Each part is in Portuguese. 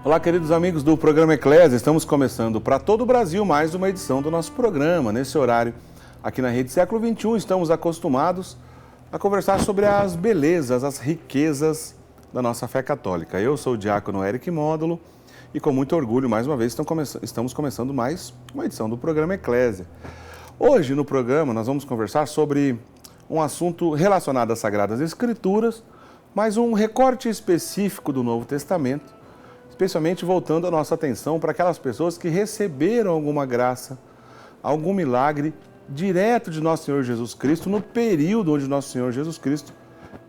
Olá, queridos amigos do programa Eclésia. Estamos começando para todo o Brasil mais uma edição do nosso programa. Nesse horário, aqui na Rede Século XXI, estamos acostumados a conversar sobre as belezas, as riquezas da nossa fé católica. Eu sou o diácono Eric Módulo e com muito orgulho, mais uma vez, estamos começando mais uma edição do programa Eclésia. Hoje, no programa, nós vamos conversar sobre um assunto relacionado às Sagradas Escrituras, mas um recorte específico do Novo Testamento, especialmente voltando a nossa atenção para aquelas pessoas que receberam alguma graça, algum milagre direto de Nosso Senhor Jesus Cristo, no período onde Nosso Senhor Jesus Cristo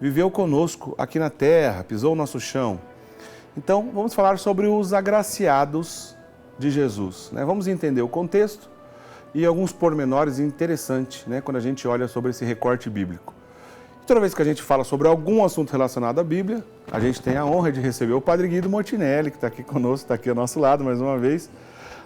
viveu conosco aqui na terra, pisou o nosso chão. Então, vamos falar sobre os agraciados de Jesus, né? Vamos entender o contexto e alguns pormenores interessantes, né, quando a gente olha sobre esse recorte bíblico. Toda vez que a gente fala sobre algum assunto relacionado à Bíblia, a gente tem a honra de receber o Padre Guido Montinelli, que está aqui conosco, está aqui ao nosso lado mais uma vez.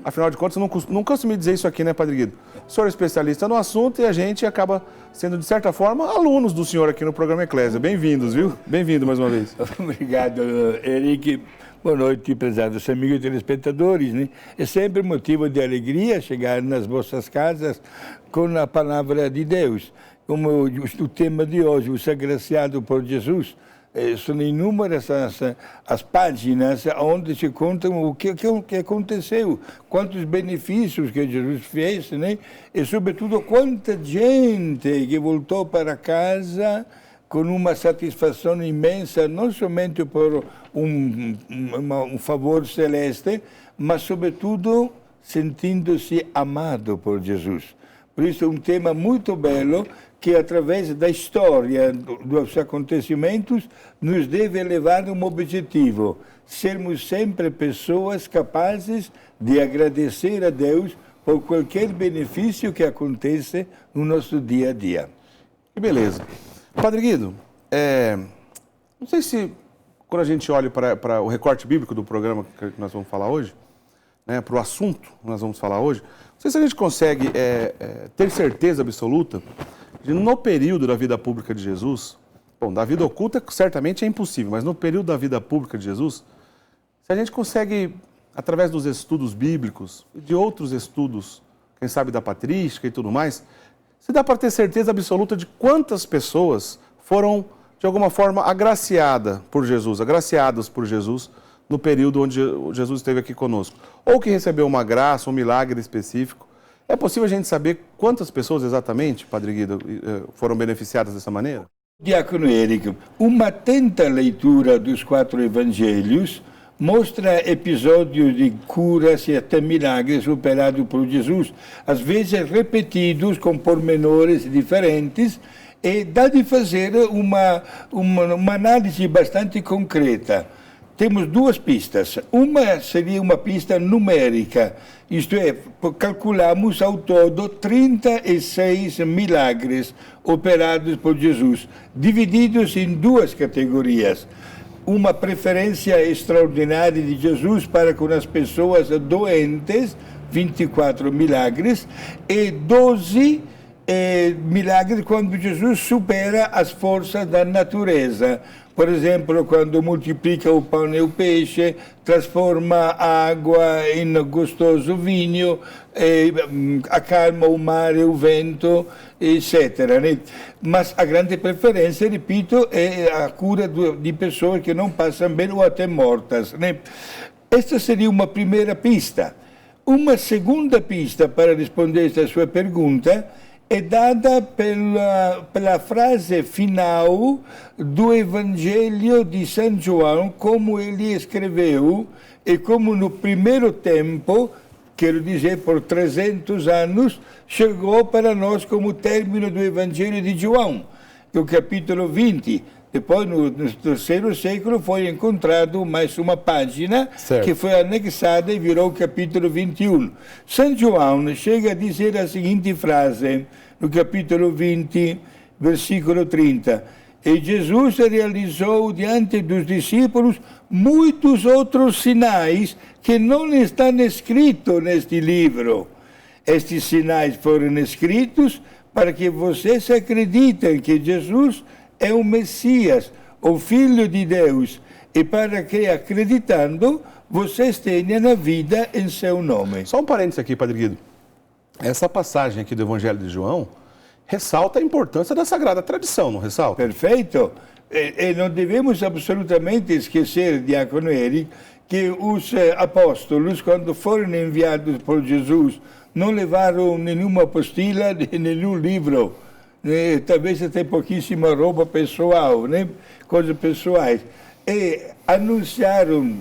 Afinal de contas, não costumo dizer isso aqui, né, Padre Guido? O senhor é especialista no assunto e a gente acaba sendo, de certa forma, alunos do senhor aqui no programa Eclésia. Bem-vindos, viu? Bem-vindo mais uma vez. Obrigado, Eric. Boa noite, prezados amigos telespectadores, né? É sempre motivo de alegria chegar nas vossas casas com a palavra de Deus. Como o tema de hoje, o agraciado por Jesus, são inúmeras as páginas onde se contam o que aconteceu, quantos benefícios que Jesus fez, né? E, sobretudo, quanta gente que voltou para casa com uma satisfação imensa, não somente por um favor celeste, mas, sobretudo, sentindo-se amado por Jesus. Por isso, é um tema muito belo que, através da história dos acontecimentos, nos deve levar a um objetivo: sermos sempre pessoas capazes de agradecer a Deus por qualquer benefício que aconteça no nosso dia a dia. Que beleza. Padre Guido, não sei se, quando a gente olha para o recorte bíblico do programa que nós vamos falar hoje, né, para o assunto que nós vamos falar hoje, não sei se a gente consegue ter certeza absoluta de, no período da vida pública de Jesus, bom, da vida oculta certamente é impossível, mas no período da vida pública de Jesus, se a gente consegue, através dos estudos bíblicos e de outros estudos, quem sabe da patrística e tudo mais, se dá para ter certeza absoluta de quantas pessoas foram, de alguma forma, agraciadas por Jesus no período onde Jesus esteve aqui conosco, ou que recebeu uma graça, um milagre específico. É possível a gente saber quantas pessoas exatamente, Padre Guido, foram beneficiadas dessa maneira? Diácono Érico, uma atenta leitura dos 4 evangelhos mostra episódios de curas e até milagres operados por Jesus, às vezes repetidos com pormenores diferentes, e dá de fazer uma análise bastante concreta. Temos 2 pistas. Uma seria uma pista numérica, isto é, calculamos ao todo 36 milagres operados por Jesus, divididos em 2 categorias. Uma preferência extraordinária de Jesus para com as pessoas doentes, 24 milagres, e 12 milagres quando Jesus supera as forças da natureza. Por exemplo, quando multiplica o pão e o peixe, transforma a água em gostoso vinho, acalma o mar e o vento, etc. Né? Mas a grande preferência, repito, é a cura de pessoas que não passam bem ou até mortas. Né? Esta seria uma primeira pista. Uma segunda pista para responder esta sua pergunta é dada pela frase final do Evangelho de São João, como ele escreveu, e como no primeiro tempo, quero dizer por 300 anos, chegou para nós como término do Evangelho de João, que é o capítulo 20. Depois, no terceiro século, foi encontrado mais uma página, certo, que foi anexada e virou o capítulo 21. São João chega a dizer a seguinte frase, no capítulo 20, versículo 30. E Jesus realizou diante dos discípulos muitos outros sinais que não estão escritos neste livro. Estes sinais foram escritos para que vocês acreditem que Jesus é o Messias, o Filho de Deus, e para que, acreditando, vocês tenham a vida em seu nome. Só um parênteses aqui, Padre Guido. Essa passagem aqui do Evangelho de João ressalta a importância da Sagrada Tradição, não ressalta? Perfeito. E não devemos absolutamente esquecer, Diácono Eric, que os apóstolos, quando foram enviados por Jesus, não levaram nenhuma apostila, nenhum livro, né? Talvez até pouquíssima roupa pessoal, né? Coisas pessoais. E anunciaram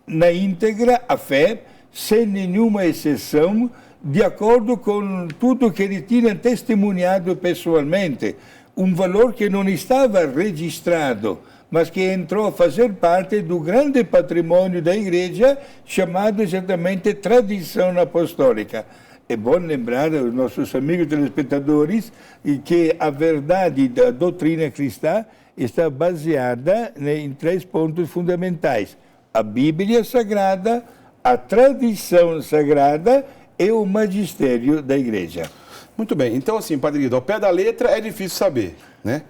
na íntegra a fé, sem nenhuma exceção, de acordo com tudo que eles tinham testemunhado pessoalmente. Um valor que não estava registrado, mas que entrou a fazer parte do grande patrimônio da Igreja, chamado exatamente tradição apostólica. É bom lembrar aos nossos amigos telespectadores que a verdade da doutrina cristã está baseada em 3 pontos fundamentais: a Bíblia Sagrada, a tradição sagrada e o magistério da Igreja. Muito bem. Então, assim, Padre Guido, ao pé da letra é difícil saber, né?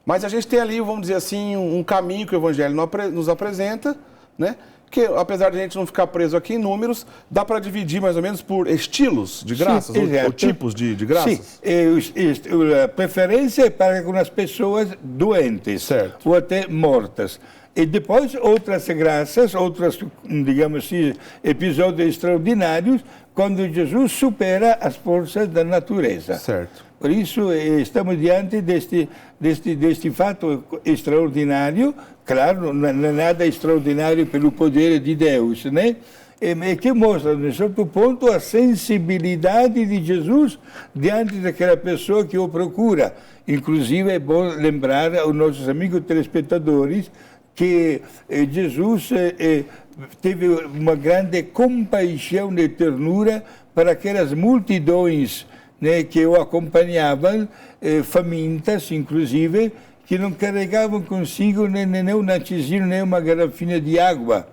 Mas a gente tem ali, vamos dizer assim, um caminho que o Evangelho nos apresenta, né? Que, apesar de a gente não ficar preso aqui em números, dá para dividir mais ou menos por estilos de graças, ou tipos de graças? Sim, a preferência é para com as pessoas doentes, certo, ou até mortas. E depois outras graças, outros, digamos assim, episódios extraordinários, quando Jesus supera as forças da natureza. Certo. Por isso, estamos diante deste fato extraordinário. Claro, não é nada extraordinário pelo poder de Deus, né? E que mostra, de certo ponto, a sensibilidade de Jesus diante daquela pessoa que o procura. Inclusive, é bom lembrar aos nossos amigos telespectadores que Jesus teve uma grande compaixão e ternura para aquelas multidões, né, que o acompanhavam, famintas, inclusive, que não carregavam consigo nem um natezinho, nem uma garrafinha de água.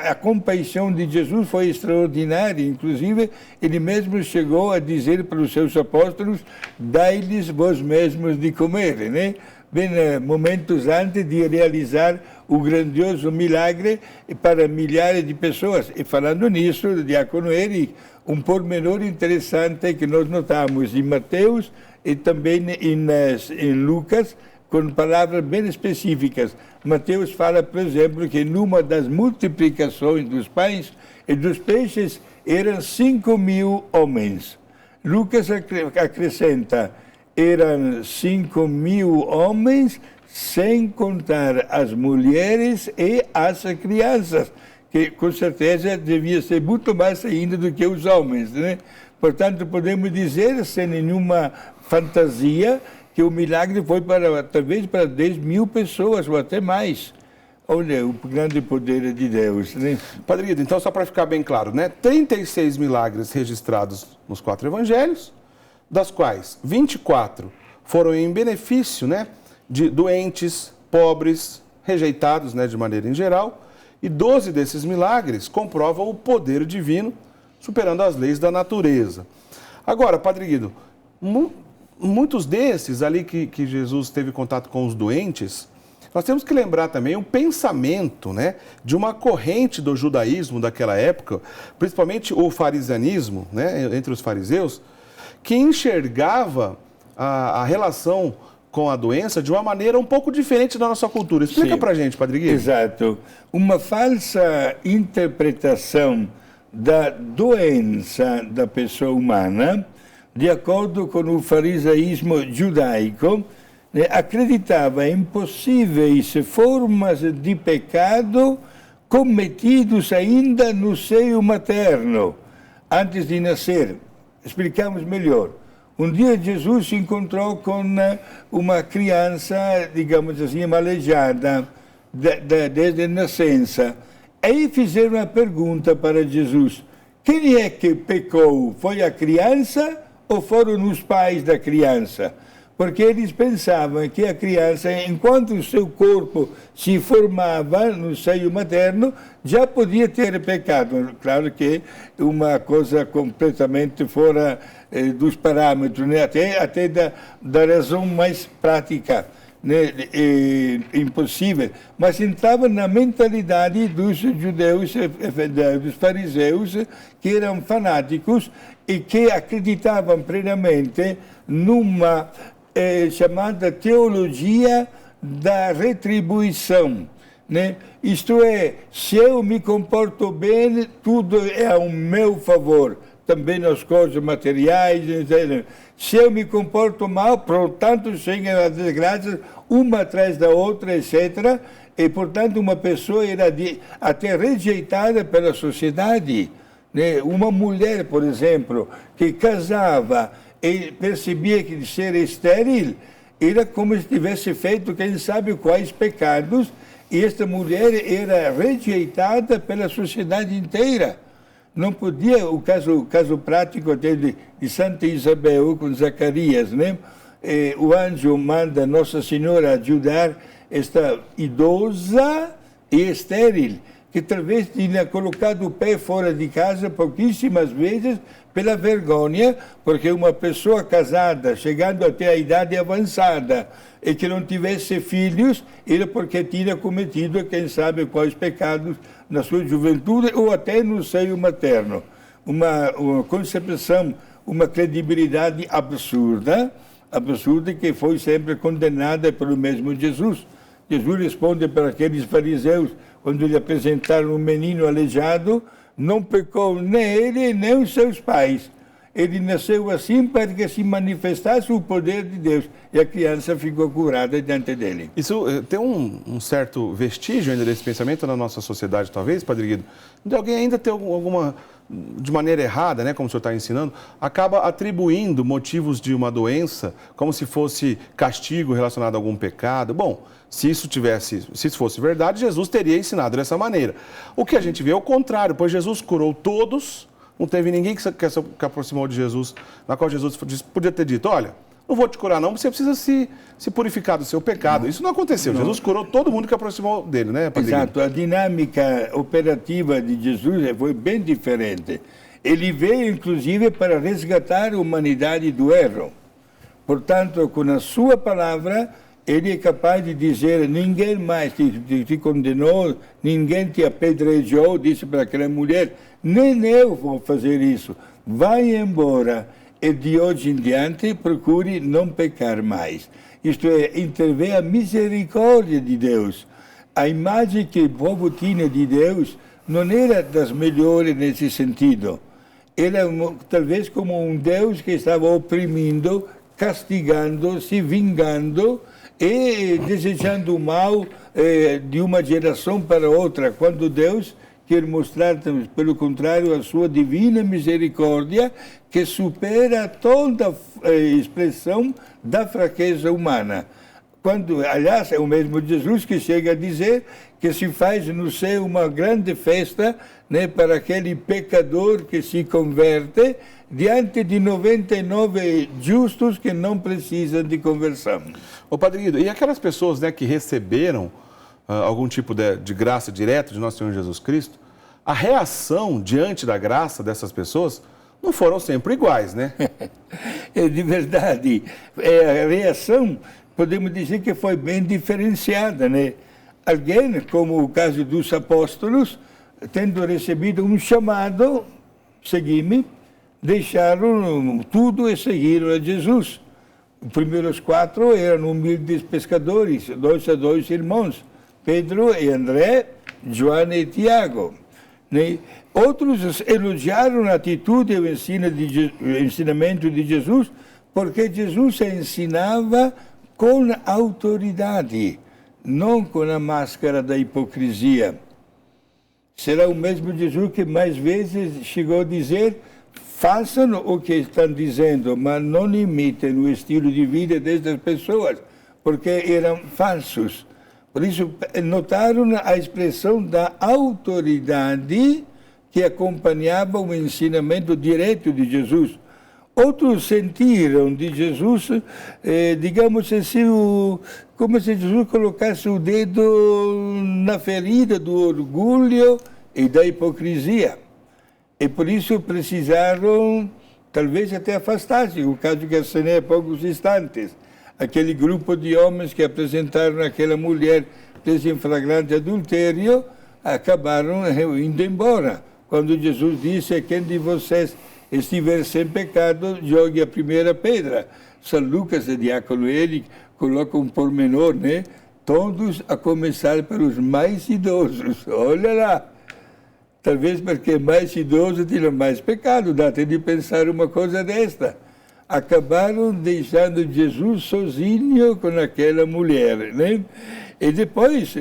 A compaixão de Jesus foi extraordinária. Inclusive, ele mesmo chegou a dizer para os seus apóstolos: dai-lhes vós mesmos de comer, né? Bem, momentos antes de realizar o grandioso milagre para milhares de pessoas. E falando nisso, Diácono Eric, um pormenor interessante que nós notamos em Mateus e também em Lucas, com palavras bem específicas. Mateus fala, por exemplo, que numa das multiplicações dos pães e dos peixes eram 5.000 homens. Lucas acrescenta: eram 5.000 homens, sem contar as mulheres e as crianças, que com certeza devia ser muito mais ainda do que os homens, né? Portanto, podemos dizer, sem nenhuma fantasia, que o milagre foi talvez para 10.000 pessoas, ou até mais. Olha, o grande poder de Deus, né? Padre Guido, então, só para ficar bem claro, né? 36 milagres registrados nos 4 evangelhos, das quais 24 foram em benefício, né, de doentes, pobres, rejeitados, né, de maneira em geral, e 12 desses milagres comprovam o poder divino, superando as leis da natureza. Agora, Padre Guido, muitos desses ali que Jesus teve contato com os doentes, nós temos que lembrar também o pensamento, né, de uma corrente do judaísmo daquela época, principalmente o farisanismo, né, entre os fariseus, que enxergava a relação com a doença de uma maneira um pouco diferente da nossa cultura. Explica pra gente, Padre Guido. Exato. Uma falsa interpretação da doença da pessoa humana, de acordo com o farisaísmo judaico, né, acreditava em possíveis formas de pecado cometidos ainda no seio materno, antes de nascer. Explicamos melhor. Um dia Jesus se encontrou com uma criança, digamos assim, aleijada desde a nascença. Aí fizeram a pergunta para Jesus: quem é que pecou? Foi a criança ou foram os pais da criança? Porque eles pensavam que a criança, enquanto o seu corpo se formava no seio materno, já podia ter pecado. Claro que uma coisa completamente fora dos parâmetros, né? até da razão mais prática. né, impossível, mas entrava na mentalidade dos judeus, dos fariseus, que eram fanáticos e que acreditavam plenamente numa chamada teologia da retribuição. Né? Isto é, se eu me comporto bem, tudo é ao meu favor, também as coisas materiais, etc. Se eu me comporto mal, portanto, chegam as desgraças, uma atrás da outra, etc. E, portanto, uma pessoa era até rejeitada pela sociedade. Né? Uma mulher, por exemplo, que casava e percebia que ser estéril era como se tivesse feito, quem sabe, quais pecados, e esta mulher era rejeitada pela sociedade inteira. Não podia, o caso prático até de Santa Isabel com Zacarias, né? O anjo manda Nossa Senhora ajudar esta idosa e estéril, que talvez tinha colocado o pé fora de casa pouquíssimas vezes pela vergonha, porque uma pessoa casada, chegando até a idade avançada, e que não tivesse filhos, era porque tinha cometido, quem sabe, quais pecados na sua juventude ou até no seio materno. Uma concepção, uma credibilidade absurda que foi sempre condenada pelo mesmo Jesus. Jesus responde para aqueles fariseus, quando lhe apresentaram um menino aleijado, não pecou nem ele, nem os seus pais. Ele nasceu assim para que se manifestasse o poder de Deus. E a criança ficou curada diante dele. Isso tem um certo vestígio ainda desse pensamento na nossa sociedade, talvez, Padre Guido, de alguém ainda ter alguma, de maneira errada, né, como o senhor está ensinando, acaba atribuindo motivos de uma doença como se fosse castigo relacionado a algum pecado. Bom, se isso fosse verdade, Jesus teria ensinado dessa maneira. O que a gente vê é o contrário, pois Jesus curou todos, não teve ninguém que se aproximou de Jesus, na qual Jesus podia ter dito, olha, não vou te curar não, você precisa se purificar do seu pecado. Isso não aconteceu, Jesus curou todo mundo que aproximou dele, né, Padre? Exato, a dinâmica operativa de Jesus foi bem diferente. Ele veio, inclusive, para resgatar a humanidade do erro. Portanto, com a sua palavra, ele é capaz de dizer, ninguém mais te condenou, ninguém te apedrejou, disse para aquela mulher, nem eu vou fazer isso, vai embora e de hoje em diante procure não pecar mais. Isto é, intervém a misericórdia de Deus. A imagem que o povo tinha de Deus não era das melhores nesse sentido. Era talvez como um Deus que estava oprimindo, castigando, se vingando e desejando o mal de uma geração para outra, quando Deus quer mostrar, pelo contrário, a sua divina misericórdia, que supera toda expressão da fraqueza humana. Aliás, é o mesmo Jesus que chega a dizer que se faz no céu uma grande festa, né, para aquele pecador que se converte, diante de 99 justos que não precisam de conversão. Ô Padre Guido, e aquelas pessoas, né, que receberam algum tipo de graça direta de Nosso Senhor Jesus Cristo, a reação diante da graça dessas pessoas não foram sempre iguais, né? De verdade, a reação, podemos dizer que foi bem diferenciada, né? Alguém, como o caso dos apóstolos, tendo recebido um chamado, segui-me, deixaram tudo e seguiram a Jesus. Os primeiros 4 eram humildes pescadores, 2 irmãos, Pedro e André, João e Tiago. Né? Outros elogiaram a atitude e o ensinamento de Jesus, porque Jesus ensinava com autoridade, não com a máscara da hipocrisia. Será o mesmo Jesus que mais vezes chegou a dizer, façam o que estão dizendo, mas não imitem o estilo de vida dessas pessoas, porque eram falsos. Por isso, notaram a expressão da autoridade que acompanhava o ensinamento direto de Jesus. Outros sentiram de Jesus, digamos assim, como se Jesus colocasse o dedo na ferida do orgulho e da hipocrisia. E por isso precisaram, talvez até afastar-se, o caso que assinei há poucos instantes. aquele grupo de homens que apresentaram aquela mulher presa em flagrante adultério, acabaram indo embora. Quando Jesus disse: quem de vocês estiver sem pecado, jogue a primeira pedra. São Lucas, o diácono, ele coloca um pormenor, né? Todos, a começar pelos mais idosos. Olha lá. Talvez porque mais idosos tinham mais pecado, dá até de pensar uma coisa desta. Acabaram deixando Jesus sozinho com aquela mulher, né? E depois,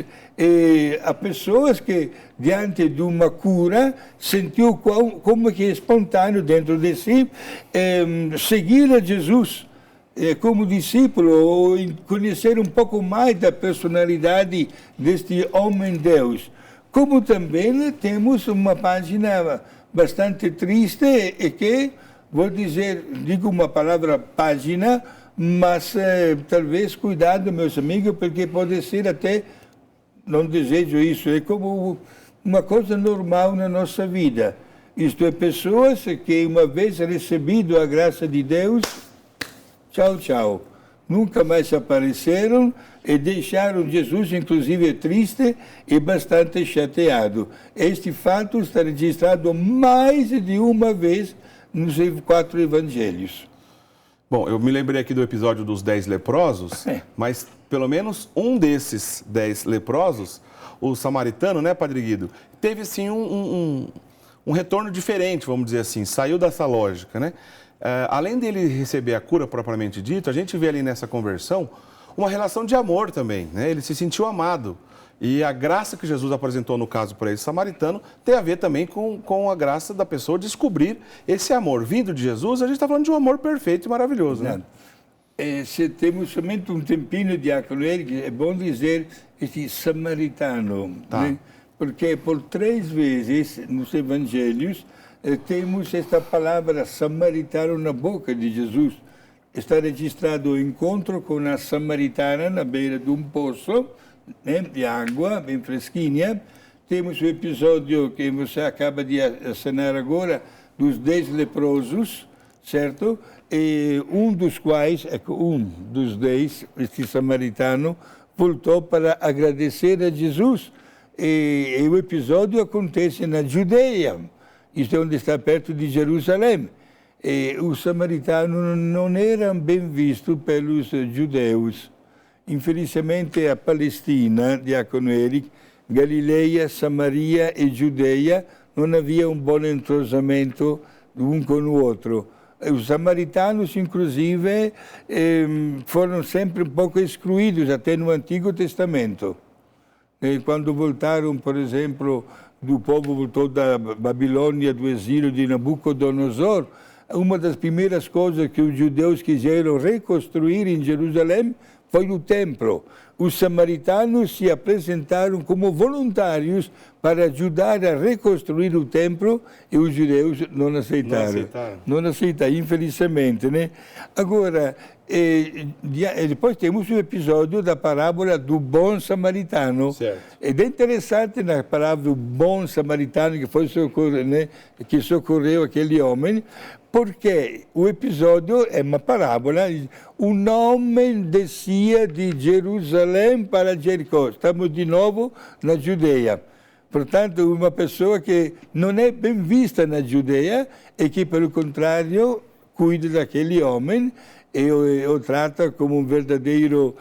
há pessoas que, diante de uma cura, sentiu como que espontâneo dentro de si, seguir a Jesus como discípulo, ou conhecer um pouco mais da personalidade deste homem-Deus. Como também temos uma página bastante triste e que, digo uma palavra página, mas talvez cuidado, meus amigos, porque pode ser até, não desejo isso, é como uma coisa normal na nossa vida. Isto é, pessoas que uma vez recebido a graça de Deus, tchau, tchau, nunca mais apareceram e deixaram Jesus, inclusive, triste e bastante chateado. Este fato está registrado mais de uma vez nos 4 evangelhos. Bom, eu me lembrei aqui do episódio dos 10 leprosos, mas pelo menos um desses 10 leprosos, o samaritano, né, Padre Guido, teve assim um retorno diferente, vamos dizer assim, saiu dessa lógica, né? Além dele receber a cura propriamente dita, a gente vê ali nessa conversão uma relação de amor também, né? Ele se sentiu amado. E a graça que Jesus apresentou no caso para esse samaritano tem a ver também com a graça da pessoa descobrir esse amor. Vindo de Jesus, a gente está falando de um amor perfeito e maravilhoso, né? Se temos somente um tempinho, diácono Eric, é bom dizer esse samaritano, né? Porque por 3 vezes nos evangelhos temos esta palavra samaritano na boca de Jesus. Está registrado o encontro com a samaritana na beira de um poço, né, de água, bem fresquinha. Temos o episódio que você acaba de acenar agora, dos 10 leprosos, certo? E um dos 10, este samaritano, voltou para agradecer a Jesus. E o episódio acontece na Judeia, isto é onde está perto de Jerusalém. E os samaritanos não eram bem vistos pelos judeus. Infelizmente, a Palestina, diácono Eric, Galileia, Samaria e Judeia, não havia um bom entrosamento um com o outro. Os samaritanos, inclusive, foram sempre um pouco excluídos, até no Antigo Testamento. E quando voltaram, por exemplo, o povo voltou da Babilônia, do exílio de Nabucodonosor, uma das primeiras coisas que os judeus quiseram reconstruir em Jerusalém foi o templo. Os samaritanos se apresentaram como voluntários para ajudar a reconstruir o templo e os judeus não aceitaram. Não aceitaram, infelizmente, né? Agora, depois temos o episódio da parábola do bom samaritano. Certo. É interessante na parábola do bom samaritano que socorreu aquele homem, porque o episódio é uma parábola. Um homem descia de Jerusalém para Jericó. Estamos de novo na Judeia. Portanto, uma pessoa que não é bem vista na Judeia e que, pelo contrário, cuida daquele homem e o trata como um verdadeiro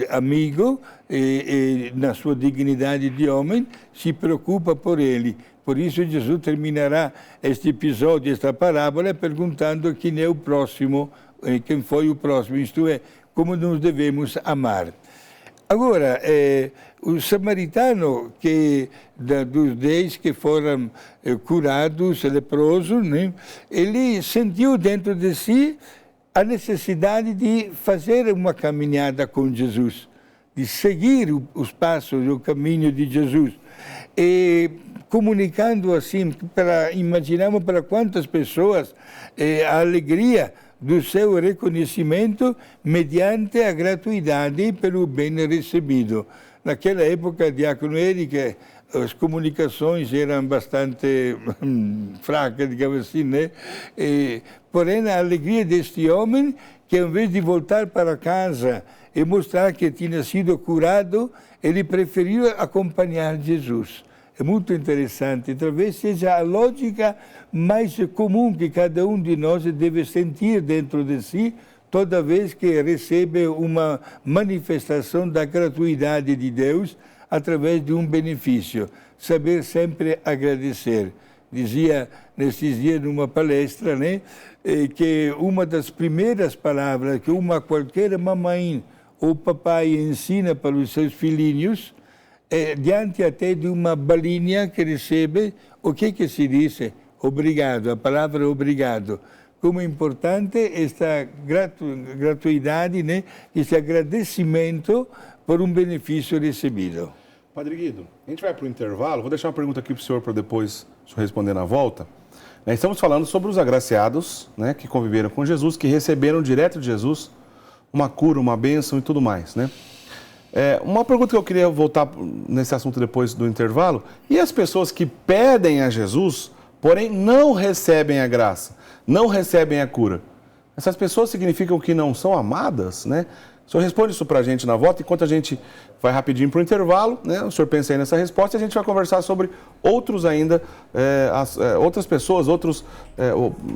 amigo e na sua dignidade de homem, se preocupa por ele. Por isso, Jesus terminará este episódio, esta parábola, perguntando quem é o próximo, quem foi o próximo, isto é, como nos devemos amar. Agora, o samaritano, dos 10 que foram curados, leprosos, né, ele sentiu dentro de si a necessidade de fazer uma caminhada com Jesus, de seguir os passos, o caminho de Jesus. E comunicando assim, imaginamos para quantas pessoas a alegria do seu reconhecimento mediante a gratuidade pelo bem recebido. Naquela época, diácono Eric, as comunicações eram bastante fracas, digamos assim, né? Porém, a alegria deste homem que ao invés de voltar para casa e mostrar que tinha sido curado, ele preferiu acompanhar Jesus. É muito interessante, talvez seja a lógica mais comum que cada um de nós deve sentir dentro de si toda vez que recebe uma manifestação da gratuidade de Deus através de um benefício. Saber sempre agradecer. Dizia nesses dias numa palestra, né, que uma das primeiras palavras que qualquer mamãe ou papai ensina para os seus filhinhos, diante até de uma balinha que recebe, o que se diz? Obrigado, a palavra obrigado. Como é importante esta gratuidade, né? Esse agradecimento por um benefício recebido. Padre Guido, a gente vai para o intervalo, vou deixar uma pergunta aqui para o senhor para depois o senhor responder na volta. Estamos falando sobre os agraciados, né, que conviveram com Jesus, que receberam direto de Jesus uma cura, uma bênção e tudo mais, né? Uma pergunta que eu queria voltar nesse assunto depois do intervalo, e as pessoas que pedem a Jesus, porém não recebem a graça, não recebem a cura? Essas pessoas significam que não são amadas, né? O senhor responde isso para a gente na volta, enquanto a gente vai rapidinho para o intervalo, né? O senhor pensa aí nessa resposta e a gente vai conversar sobre outros ainda, outras pessoas,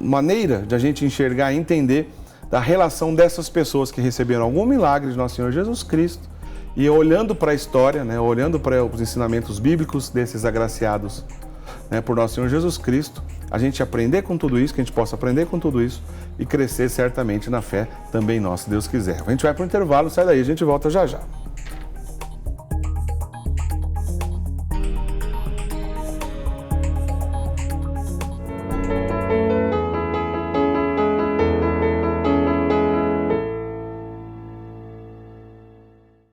maneira de a gente enxergar e entender da relação dessas pessoas que receberam algum milagre de Nosso Senhor Jesus Cristo e olhando para a história, né? Olhando para os ensinamentos bíblicos desses agraciados, né, por Nosso Senhor Jesus Cristo, a gente aprender com tudo isso, que a gente possa aprender com tudo isso e crescer certamente na fé também nossa, se Deus quiser. A gente vai para o intervalo, sai daí, a gente volta já já.